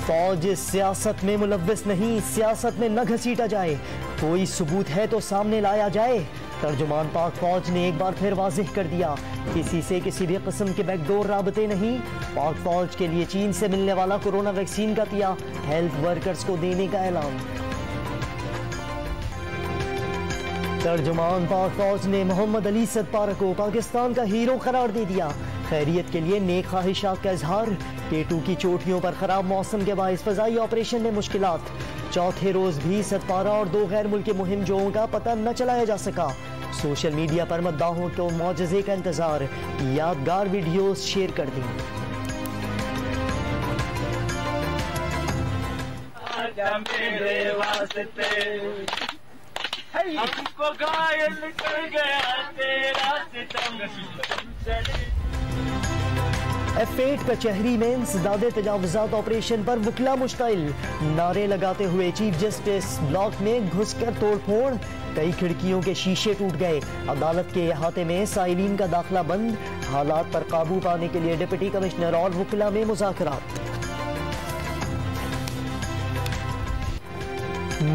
फौज सियासत में मुलव्विस नहीं, सियासत में न घसीटा जाए, कोई सबूत है तो सामने लाया जाए। तर्जुमान पाक फौज ने एक बार फिर वाज़ेह कर दिया, किसी से किसी भी किस्म के बैकडोर राबते नहीं। पाक फौज के लिए चीन से मिलने वाला कोरोना वैक्सीन का किया हेल्थ वर्कर्स को देने का ऐलान। तर्जुमान पाक फौज ने मोहम्मद अली सदपारा को पाकिस्तान का हीरो करार दे दिया। खैरियत के लिए नेक ख्वाहिशात का इजहार। K2 की चोटियों पर खराब मौसम के बायस फजाई ऑपरेशन में मुश्किलात। चौथे रोज भी सदपारा और 2 गैर मुल्की मुहिम जोओं का पता न चलाया जा सका। सोशल मीडिया पर मद्दाहों को मौजज़े का इंतजार, यादगार वीडियोस शेयर कर दी। हमको घायल कर गया तेरा सितम। F8 कचहरी में इंसदादे तजावुजात ऑपरेशन पर वकला मुश्ताइल। नारे लगाते हुए चीफ जस्टिस ब्लॉक में घुसकर तोड़फोड़, कई खिड़कियों के शीशे टूट गए। अदालत के अहाते में साइलिन का दाखिला बंद। हालात पर काबू पाने के लिए डिप्टी कमिश्नर और वकला में मुज़ाकरात।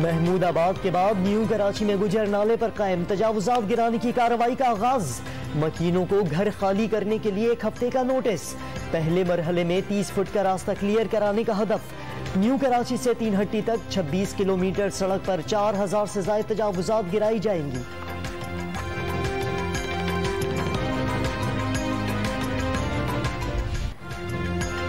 महमूदाबाद के बाद न्यू कराची में गुजर नाले पर कायम तजावुजात गिराने की कार्रवाई का आगाज। मकीनों को घर खाली करने के लिए 1 हफ्ते का नोटिस। पहले मरहले में 30 फुट का रास्ता क्लियर कराने का हदफ। न्यू कराची से 3 हट्टी तक 26 किलोमीटर सड़क पर 4000 से ज्यादा तजावुजात गिराई जाएंगी।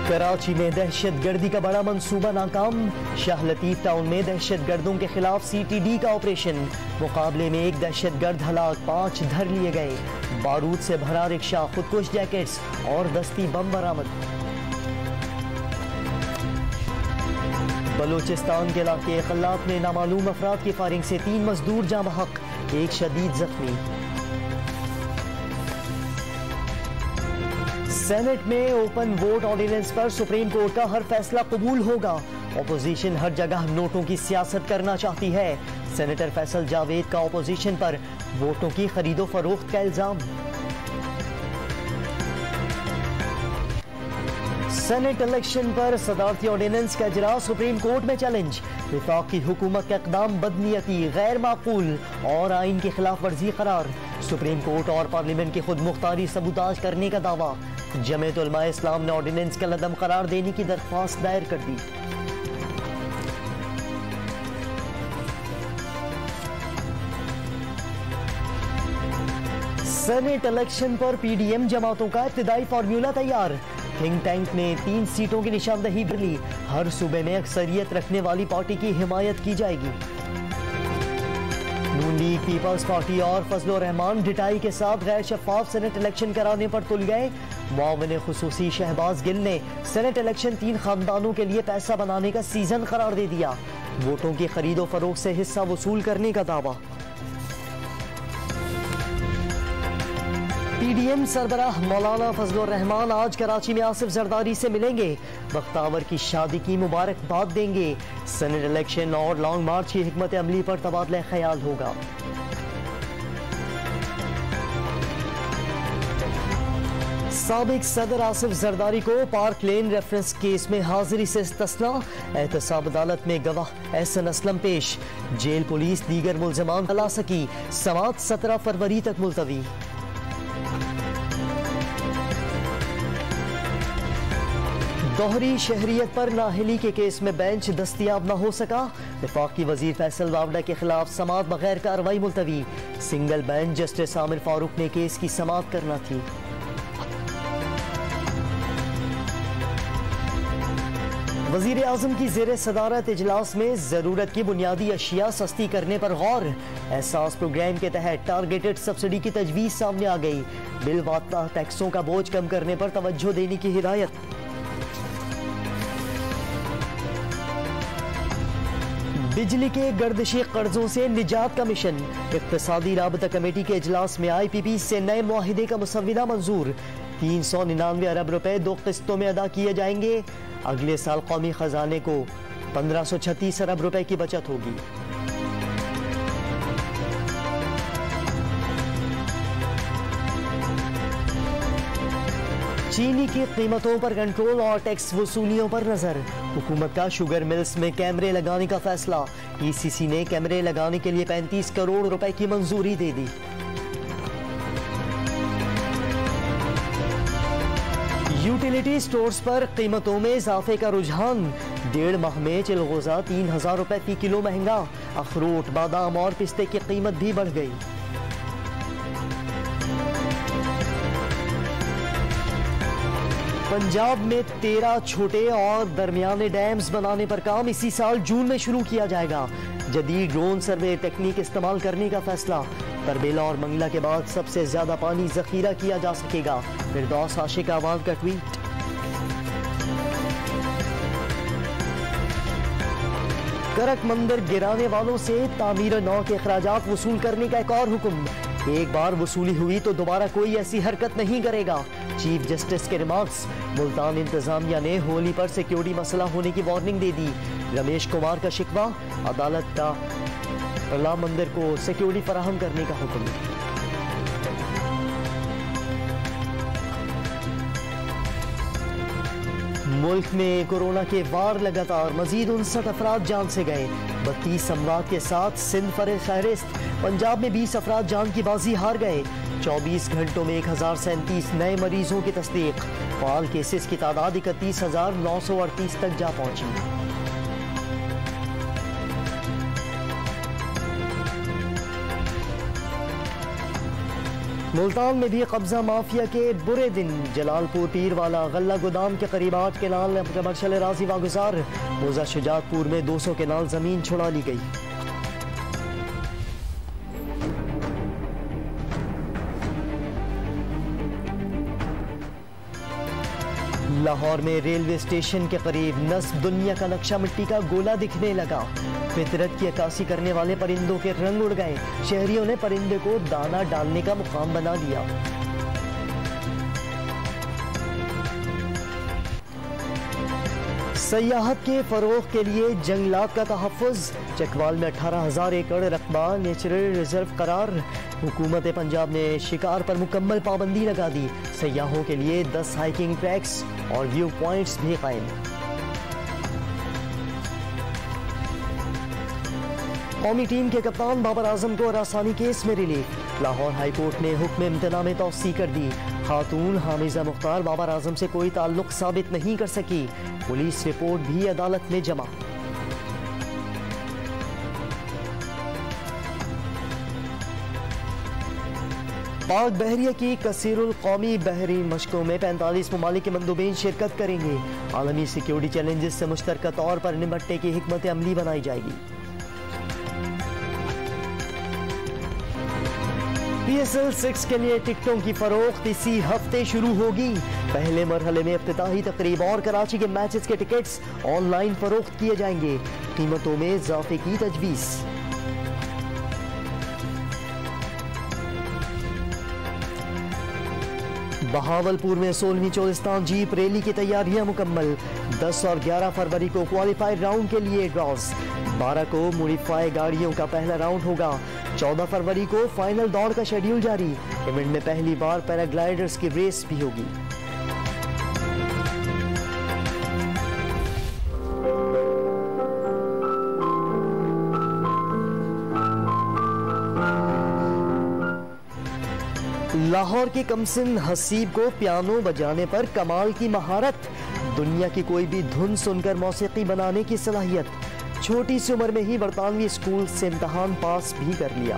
कराची में दहशतगर्दी का बड़ा मंसूबा नाकाम। शाह लतीफ टाउन में दहशतगर्दों के खिलाफ CTD का ऑपरेशन। मुकाबले में 1 दहशतगर्द हलाक, 5 धर लिए गए। बारूद से भरा रिक्शा, खुदकुश जैकेट्स और दस्ती बम बरामद। बलोचिस्तान के इलाके खल्लात में नामालूम अफराद की फायरिंग से 3 मजदूर जाँ बहक, 1 शदीद जख्मी। सेनेट में ओपन वोट ऑर्डिनेंस पर सुप्रीम कोर्ट का हर फैसला कबूल होगा। ऑपोजिशन हर जगह नोटों की सियासत करना चाहती है। सेनेटर फैसल जावेद का ऑपोजिशन पर वोटों की खरीदो फरोख्त का इल्जाम। सेनेट इलेक्शन पर सदारती ऑर्डिनेंस का इजरा सुप्रीम कोर्ट में चैलेंज। वफाकी हुकूमत का इक़दाम बदनीयती, गैर माकूल और आइन की खिलाफ वर्जी करार। सुप्रीम कोर्ट और पार्लियामेंट की खुद मुख्तारी सबूताज करने का दावा। जमीयत उलमा इस्लाम ने ऑर्डिनेंस का लदम करार देने की दरख्वास्त दायर कर दी। सेनेट इलेक्शन पर PDM जमातों का इब्तिदाई फार्मूला तैयार। थिंक टैंक ने 3 सीटों की निशानदही कर ली। हर सूबे में अक्सरियत रखने वाली पार्टी की हिमायत की जाएगी। नून लीग, पीपल्स पार्टी और फजलुर रहमान डिटाई के साथ गैर शफाफ सेनेट इलेक्शन कराने पर तुल गए। मुआविन खुसूसी शहबाज गिल ने सेनेट इलेक्शन 3 खानदानों के लिए पैसा बनाने का सीजन करार दे दिया। वोटों की खरीदो फरोख्त से हिस्सा वसूल करने का दावा। PDM सरबराह मौलाना फजलुर रहमान आज कराची में आसिफ जरदारी से मिलेंगे। बख्तावर की शादी की मुबारकबाद देंगे। सेनेट इलेक्शन और लॉन्ग मार्च की हिकमत अमली पर तबादला ख्याल होगा। साबिक सदर आसिफ जरदारी को पार्क लेन रेफरेंस केस में हाजिरी से इस्तिस्ना। एहतसाब अदालत में गवाह एहसन असलम पेश। जेल पुलिस दीगर मुल्ज़िमान ला सकी। समाअत 17 फरवरी तक मुलतवी। दोहरी शहरियत पर नाहली के केस में बेंच दस्तियाब न हो सका। वफाकी वजीर फैसल वावड़ा के खिलाफ समाअत बगैर कार्रवाई मुलतवी। Single bench justice Aamir Farooq ने केस की समाअत करना थी। वजीर आजम की जेर सदारत इजलास में जरूरत की बुनियादी अशिया सस्ती करने पर गौर। एहसास प्रोग्राम के तहत टारगेटेड सब्सिडी की तजवीज सामने आ गई। बिल वाता टैक्सों का बोझ कम करने पर तवज्जो देने की हिदायत। बिजली के गर्दिशी कर्जों से निजात का मिशन। इक्तिसादी राबता कमेटी के इजलास में IPP से नए मुआहिदे का मुसव्विदा मंजूर। 399 अरब रुपए 2 किस्तों में अदा किए जाएंगे। अगले साल कौमी खजाने को 1536 अरब रुपए की बचत होगी। चीनी की कीमतों पर कंट्रोल और टैक्स वसूलियों पर नजर। हुकूमत का शुगर मिल्स में कैमरे लगाने का फैसला। ईसीसी ने कैमरे लगाने के लिए 35 करोड़ रुपए की मंजूरी दे दी। यूटिलिटी स्टोर्स पर कीमतों में इजाफे का रुझान। 1.5 माह में चिलगोजा 3000 रुपए फी किलो महंगा। अखरोट, बादाम और पिस्ते की कीमत भी बढ़ गई। पंजाब में 13 छोटे और दरमियाने डैम्स बनाने पर काम इसी साल जून में शुरू किया जाएगा। जदीद ड्रोन सर्वे टेक्निक इस्तेमाल करने का फैसला। तरबेला और मंगला के बाद सबसे ज्यादा पानी जखीरा किया जा सकेगा। फिरदौस आशिक आवाम का ट्वीट। करक मंदिर गिराने वालों से तामीर नौ के अखराजात वसूल करने का एक और हुक्म। एक बार वसूली हुई तो दोबारा कोई ऐसी हरकत नहीं करेगा। चीफ जस्टिस के रिमार्क्स। मुल्तान इंतजामिया ने होली पर सिक्योरिटी मसला होने की वार्निंग दे दी। रमेश कुमार का शिकवा। अदालत का बिरला मंदिर को सिक्योरिटी फराहम करने का हुक्म। मुल्क में कोरोना के वार लगातार। मजीद 59 अफराद जान से गए। 32 अमवात के साथ सिंध फहरिस्त। पंजाब में 20 अफराद जान की बाजी हार गए। 24 घंटों में 1037 नए मरीजों की तस्दीक। फाल केसेस की तादाद 31,938 तक जा पहुंची। मुल्तान में भी कब्जा माफिया के बुरे दिन। जलालपुर पीरवाला गल्ला गोदाम के करीब 8 केनाल कमर्शियल राजी वागुजार। मोजा शुजातपुर में 200 केनाल जमीन छुड़ा ली गई। लाहौर में रेलवे स्टेशन के करीब नस्ब दुनिया का नक्शा मिट्टी का गोला दिखने लगा। फितरत की अक्कासी करने वाले परिंदों के रंग उड़ गए। शहरियों ने परिंदे को दाना डालने का मुकाम बना लिया। सयाहत के फरोग के लिए जंगलात का तहफ़्फ़ुज़। चकवाल में 18,000 एकड़ रकबा नेचुरल रिजर्व करार। हुकूमत पंजाब ने शिकार पर मुकम्मल पाबंदी लगा दी। सयाहों के लिए 10 हाइकिंग ट्रैक्स और व्यू पॉइंट्स भी कायम। कौमी टीम के कप्तान बाबर आजम को रासानी केस में रिलीफ। लाहौर हाई कोर्ट ने हुक्म इम्तना में तौसी कर दी। खातून हामिजा मुख्तार बाबर आजम से कोई ताल्लुक साबित नहीं कर सकी। पुलिस रिपोर्ट भी अदालत में जमा। पाक बहरिया की कसीरुल कौमी बहरी मशकों में 45 ममालिक के मंदूबीन शिरकत करेंगे। आलमी सिक्योरिटी चैलेंजेस से मुश्तरका तौर पर निपटने की हिकमत अमली बनाई जाएगी। PSL 6 के लिए टिकटों की फरोख्त इसी हफ्ते शुरू होगी। पहले मरहले में इफ्तिताही तकरीब और कराची के मैचेस के टिकट्स ऑनलाइन फरोख्त किए जाएंगे। कीमतों में इजाफे की तजवीज़। बहावलपुर में 16वीं चोलिस्तान जीप रैली की तैयारियां मुकम्मल। 10 और 11 फरवरी को क्वालिफाइड राउंड के लिए ड्रॉज। 12 को मॉडिफाई गाड़ियों का पहला राउंड होगा। 14 फरवरी को फाइनल दौड़ का शेड्यूल जारी। इवेंट में पहली बार पैराग्लाइडर्स की रेस भी होगी। लाहौर के कमसिन हसीब को पियानो बजाने पर कमाल की महारत। दुनिया की कोई भी धुन सुनकर मौसीकी बनाने की सलाहियत। छोटी सी उम्र में ही बरतानवी स्कूल से इम्तहान पास भी कर लिया।